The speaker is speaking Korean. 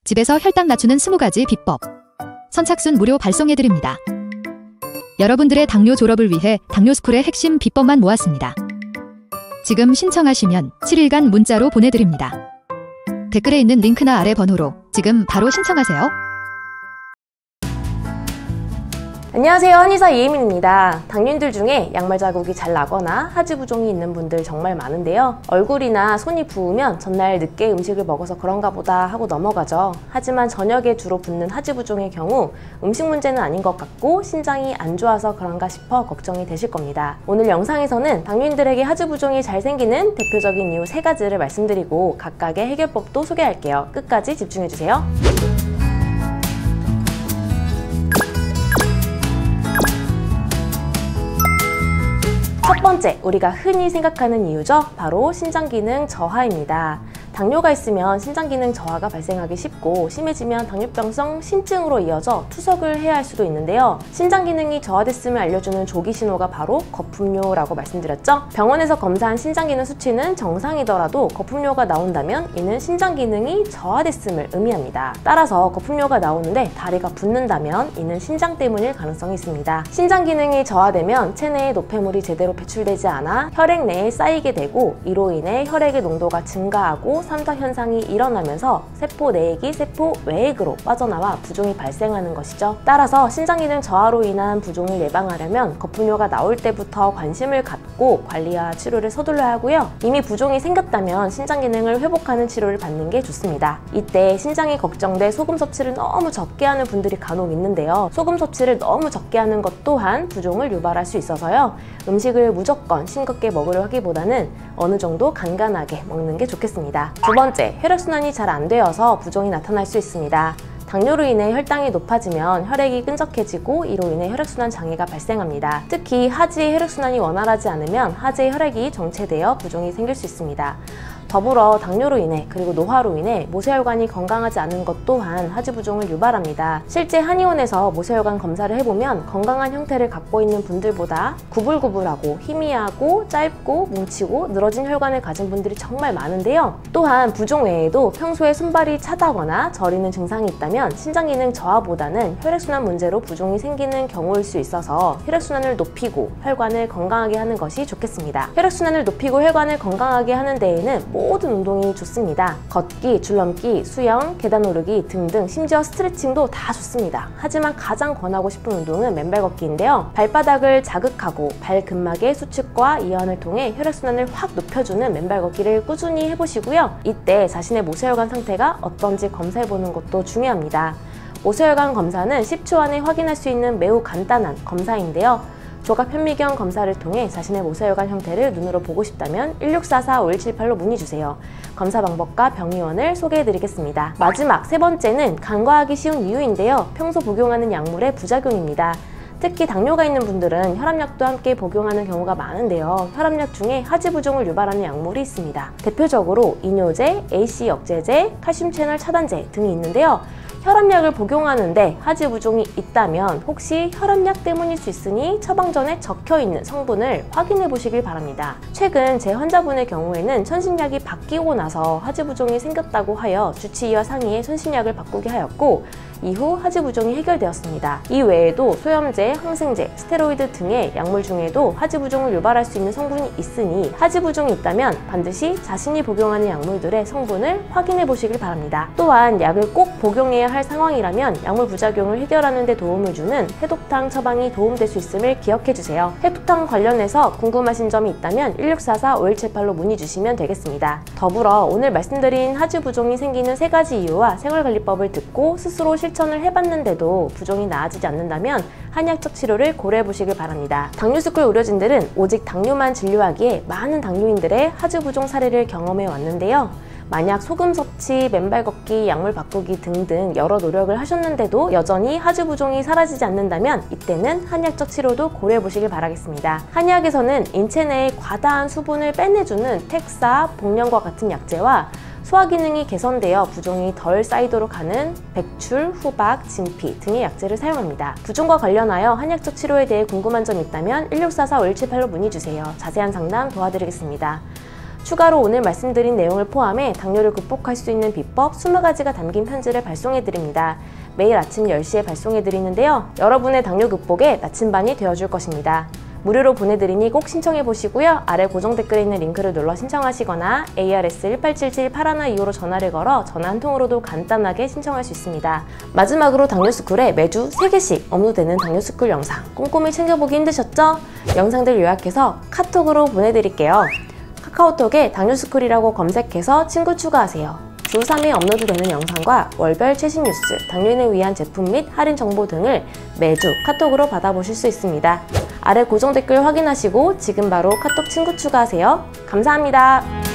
집에서 혈당 낮추는 20가지 비법. 선착순 무료 발송해드립니다. 여러분들의 당뇨 졸업을 위해 당뇨스쿨의 핵심 비법만 모았습니다. 지금 신청하시면 7일간 문자로 보내드립니다. 댓글에 있는 링크나 아래 번호로 지금 바로 신청하세요. 안녕하세요, 한의사 이혜민입니다. 당뇨인들 중에 양말 자국이 잘 나거나 하지 부종이 있는 분들 정말 많은데요. 얼굴이나 손이 부으면 전날 늦게 음식을 먹어서 그런가 보다 하고 넘어가죠. 하지만 저녁에 주로 붓는 하지 부종의 경우 음식 문제는 아닌 것 같고 신장이 안 좋아서 그런가 싶어 걱정이 되실 겁니다. 오늘 영상에서는 당뇨인들에게 하지 부종이 잘 생기는 대표적인 이유 3가지를 말씀드리고 각각의 해결법도 소개할게요. 끝까지 집중해주세요. 첫 번째, 우리가 흔히 생각하는 이유죠. 바로 신장기능 저하입니다. 당뇨가 있으면 신장기능 저하가 발생하기 쉽고 심해지면 당뇨병성 신증으로 이어져 투석을 해야 할 수도 있는데요. 신장기능이 저하됐음을 알려주는 조기 신호가 바로 거품료라고 말씀드렸죠. 병원에서 검사한 신장기능 수치는 정상이더라도 거품료가 나온다면 이는 신장기능이 저하됐음을 의미합니다. 따라서 거품료가 나오는데 다리가 붓는다면 이는 신장 때문일 가능성이 있습니다. 신장기능이 저하되면 체내에 노폐물이 제대로 배출되지 않아 혈액 내에 쌓이게 되고 이로 인해 혈액의 농도가 증가하고 삼사 현상이 일어나면서 세포 내액이 세포 외액으로 빠져나와 부종이 발생하는 것이죠. 따라서 신장기능 저하로 인한 부종을 예방하려면 거품료가 나올 때부터 관심을 갖고 관리와 치료를 서둘러야 하고요. 이미 부종이 생겼다면 신장기능을 회복하는 치료를 받는 게 좋습니다. 이때 신장이 걱정돼 소금 섭취를 너무 적게 하는 분들이 간혹 있는데요. 소금 섭취를 너무 적게 하는 것 또한 부종을 유발할 수 있어서요. 음식을 무조건 싱겁게 먹으려 하기보다는 어느 정도 간간하게 먹는 게 좋겠습니다. 두 번째, 혈액순환이 잘 안 되어서 부종이 나타날 수 있습니다. 당뇨로 인해 혈당이 높아지면 혈액이 끈적해지고 이로 인해 혈액순환 장애가 발생합니다. 특히 하지의 혈액순환이 원활하지 않으면 하지의 혈액이 정체되어 부종이 생길 수 있습니다. 더불어 당뇨로 인해 그리고 노화로 인해 모세혈관이 건강하지 않은 것 또한 하지 부종을 유발합니다. 실제 한의원에서 모세혈관 검사를 해보면 건강한 형태를 갖고 있는 분들보다 구불구불하고 희미하고 짧고 뭉치고 늘어진 혈관을 가진 분들이 정말 많은데요. 또한 부종 외에도 평소에 손발이 차다거나 저리는 증상이 있다면 신장기능 저하보다는 혈액순환 문제로 부종이 생기는 경우일 수 있어서 혈액순환을 높이고 혈관을 건강하게 하는 것이 좋겠습니다. 혈액순환을 높이고 혈관을 건강하게 하는 데에는 모든 운동이 좋습니다. 걷기, 줄넘기, 수영, 계단 오르기 등등 심지어 스트레칭도 다 좋습니다. 하지만 가장 권하고 싶은 운동은 맨발 걷기인데요. 발바닥을 자극하고 발근막의 수축과 이완을 통해 혈액순환을 확 높여주는 맨발 걷기를 꾸준히 해보시고요. 이때 자신의 모세혈관 상태가 어떤지 검사해보는 것도 중요합니다. 모세혈관 검사는 10초 안에 확인할 수 있는 매우 간단한 검사인데요. 조각 현미경 검사를 통해 자신의 모세혈관 형태를 눈으로 보고 싶다면 1644-5178로 문의주세요. 검사 방법과 병의원을 소개해드리겠습니다. 마지막 세 번째는 간과하기 쉬운 이유인데요. 평소 복용하는 약물의 부작용입니다. 특히 당뇨가 있는 분들은 혈압약도 함께 복용하는 경우가 많은데요. 혈압약 중에 하지 부종을 유발하는 약물이 있습니다. 대표적으로 이뇨제, AC 억제제, 칼슘 채널 차단제 등이 있는데요. 혈압약을 복용하는데 하지 부종이 있다면 혹시 혈압약 때문일 수 있으니 처방전에 적혀있는 성분을 확인해 보시길 바랍니다. 최근 제 환자분의 경우에는 천신약이 바뀌고 나서 하지 부종이 생겼다고 하여 주치의와 상의해 천신약을 바꾸게 하였고 이후 하지 부종이 해결되었습니다. 이 외에도 소염제, 항생제, 스테로이드 등의 약물 중에도 하지 부종을 유발할 수 있는 성분이 있으니 하지 부종이 있다면 반드시 자신이 복용하는 약물들의 성분을 확인해 보시길 바랍니다. 또한 약을 꼭 복용해야 할 상황이라면 약물 부작용을 해결하는 데 도움을 주는 해독탕 처방이 도움될 수 있음을 기억해 주세요. 해독탕 관련해서 궁금하신 점이 있다면 1644-5178로 문의 주시면 되겠습니다. 더불어 오늘 말씀드린 하지 부종이 생기는 3가지 이유와 생활관리법을 듣고 스스로 실천을 해봤는데도 부종이 나아지지 않는다면 한의학적 치료를 고려해 보시길 바랍니다. 당뇨스쿨 의료진들은 오직 당뇨만 진료하기에 많은 당뇨인들의 하지 부종 사례를 경험해 왔는데요. 만약 소금 섭취, 맨발 걷기, 약물 바꾸기 등등 여러 노력을 하셨는데도 여전히 하지 부종이 사라지지 않는다면 이때는 한의학적 치료도 고려해 보시길 바라겠습니다. 한의학에서는 인체 내의 과다한 수분을 빼내주는 텍사, 복령과 같은 약재와 소화 기능이 개선되어 부종이 덜 쌓이도록 하는 백출, 후박, 진피 등의 약재를 사용합니다. 부종과 관련하여 한약적 치료에 대해 궁금한 점 있다면 1644-5178로 문의주세요. 자세한 상담 도와드리겠습니다. 추가로 오늘 말씀드린 내용을 포함해 당뇨를 극복할 수 있는 비법 20가지가 담긴 편지를 발송해드립니다. 매일 아침 10시에 발송해드리는데요. 여러분의 당뇨 극복에 나침반이 되어줄 것입니다. 무료로 보내드리니 꼭 신청해보시고요. 아래 고정 댓글에 있는 링크를 눌러 신청하시거나 ARS 1877-8125로 전화를 걸어 전화 한 통으로도 간단하게 신청할 수 있습니다. 마지막으로 당뇨스쿨에 매주 3개씩 업로드되는 당뇨스쿨 영상 꼼꼼히 챙겨보기 힘드셨죠? 영상들 요약해서 카톡으로 보내드릴게요. 카카오톡에 당뇨스쿨이라고 검색해서 친구 추가하세요. 주 3회 업로드되는 영상과 월별 최신 뉴스, 당뇨인을 위한 제품 및 할인 정보 등을 매주 카톡으로 받아보실 수 있습니다. 아래 고정 댓글 확인하시고 지금 바로 카톡 친구 추가하세요. 감사합니다.